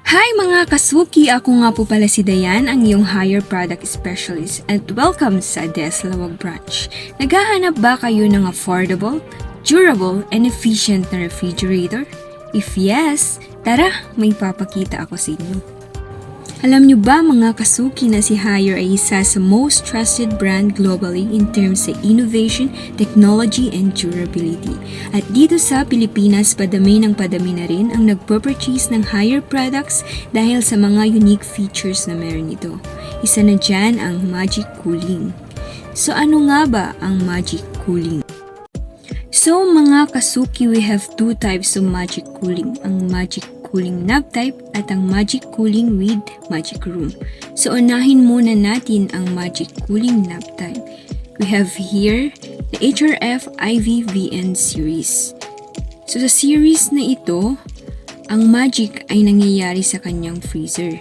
Hi mga kasuki! Ako nga po pala si Dayan, ang iyong Higher Product Specialist at welcome sa Deslawag Branch. Naghahanap ba kayo ng affordable, durable, and efficient na refrigerator? If yes, tara, may papakita ako sa inyo. Alam nyo ba mga kasuki na si Higher ay isa sa most trusted brand globally in terms sa innovation, technology, and durability. At dito sa Pilipinas, padami na rin ang nagpo-purchase ng Higher products dahil sa mga unique features na meron ito. Isa na dyan ang Magic Cooling. So ano nga ba ang Magic Cooling? So mga kasuki, we have two types of Magic Cooling. Ang Magic Cooling knob type at ang Magic Cooling with Magic Room. So unahin muna natin ang Magic Cooling knob type. We have here the HRF IVVN series. So sa series na ito, ang magic ay nangyayari sa kanyang freezer.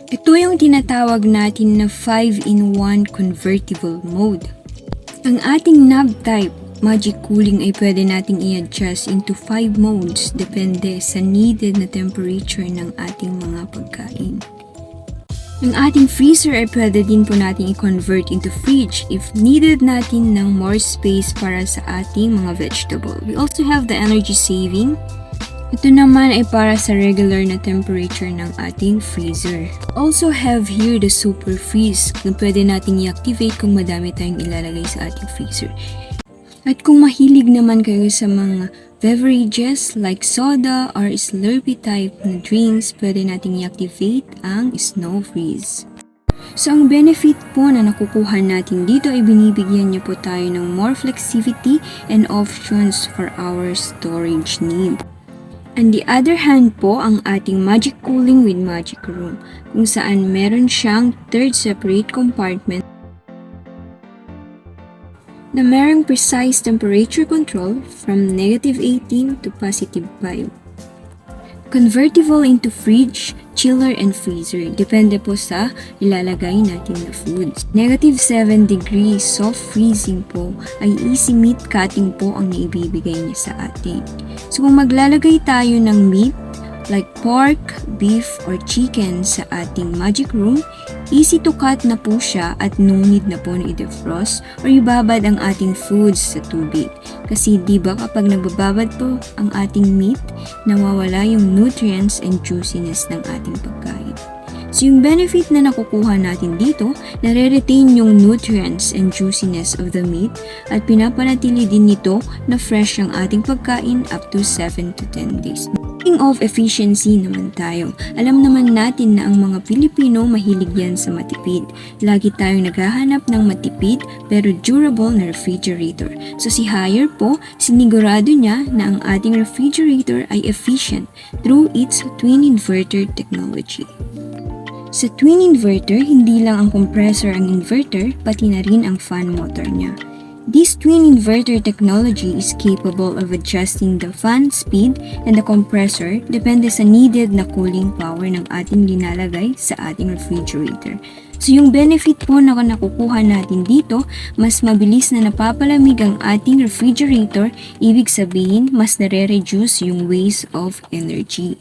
Ito yung tinatawag natin na 5-in-1 convertible mode. Ang ating knob type Magic Cooling ay pwede nating i-adjust into 5 modes depende sa needed na temperature ng ating mga pagkain. Ang ating freezer ay pwede din po natin i-convert into fridge if needed natin ng more space para sa ating mga vegetable. We also have the energy saving. Ito naman ay para sa regular na temperature ng ating freezer. Also have here the super freeze na pwede nating i-activate kung madami tayong ilalagay sa ating freezer. At kung mahilig naman kayo sa mga beverages like soda or Slurpee type na drinks, pwede nating i-activate ang snow freeze. So ang benefit po na nakukuha natin dito ay binibigyan niyo po tayo ng more flexibility and options for our storage need. On the other hand po, ang ating Magic Cooling with Magic Room, kung saan meron siyang third separate compartment na merong precise temperature control from -18 to +5. Convertible into fridge, chiller, and freezer. Depende po sa ilalagay natin na foods. -7 degrees soft freezing po ay easy meat cutting po ang naibibigay niya sa atin. So kung maglalagay tayo ng meat like pork, beef, or chicken sa ating Magic Room, easy to cut na po siya at no need na po na i-defrost or ibabad ang ating foods sa tubig. Kasi diba kapag nagbababad po ang ating meat, nawawala yung nutrients and juiciness ng ating pagkain. So yung benefit na nakukuha natin dito, nare-retain yung nutrients and juiciness of the meat at pinapanatili din nito na fresh ang ating pagkain up to 7 to 10 days. Speaking of efficiency naman tayo, alam naman natin na ang mga Pilipino mahilig yan sa matipid. Lagi tayong naghahanap ng matipid pero durable na refrigerator. So si Higher po, sinigurado niya na ang ating refrigerator ay efficient through its twin inverter technology. Sa twin inverter, hindi lang ang compressor ang inverter, pati na rin ang fan motor niya. This twin inverter technology is capable of adjusting the fan speed and the compressor depende sa needed na cooling power ng ating linalagay sa ating refrigerator. So yung benefit po na nakukuha natin dito, mas mabilis na napapalamig ang ating refrigerator, ibig sabihin mas nare-reduce yung waste of energy.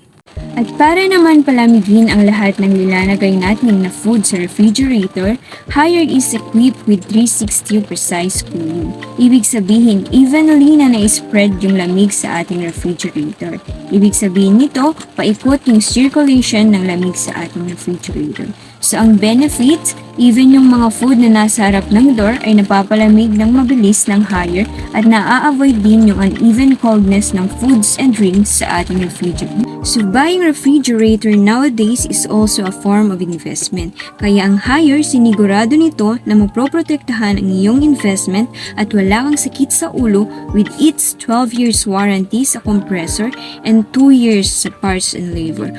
At para naman palamigin ang lahat ng nilalagay natin na food sa refrigerator, Higher is equipped with 360 precise cooling. Ibig sabihin, evenly na na-spread yung lamig sa ating refrigerator. Ibig sabihin nito, paikot yung circulation ng lamig sa ating refrigerator. So ang benefit, even yung mga food na nasa harap ng door ay napapalamig ng mabilis ng Higher at naa-avoid din yung uneven coldness ng foods and drinks sa ating refrigerator. So buying refrigerator nowadays is also a form of investment. Kaya ang Higher, sinigurado nito na maproprotektahan ang iyong investment at wala kang sakit sa ulo with its 12 years warranty sa compressor and 2 years sa parts and labor.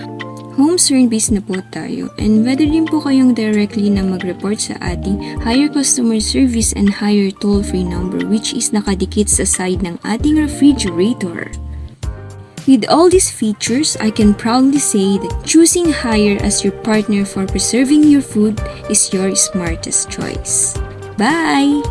Home service na po tayo and pwede din po kayong directly na mag-report sa ating Higher Customer Service and Higher toll-free number which is nakadikit sa side ng ating refrigerator. With all these features, I can proudly say that choosing Higher as your partner for preserving your food is your smartest choice. Bye!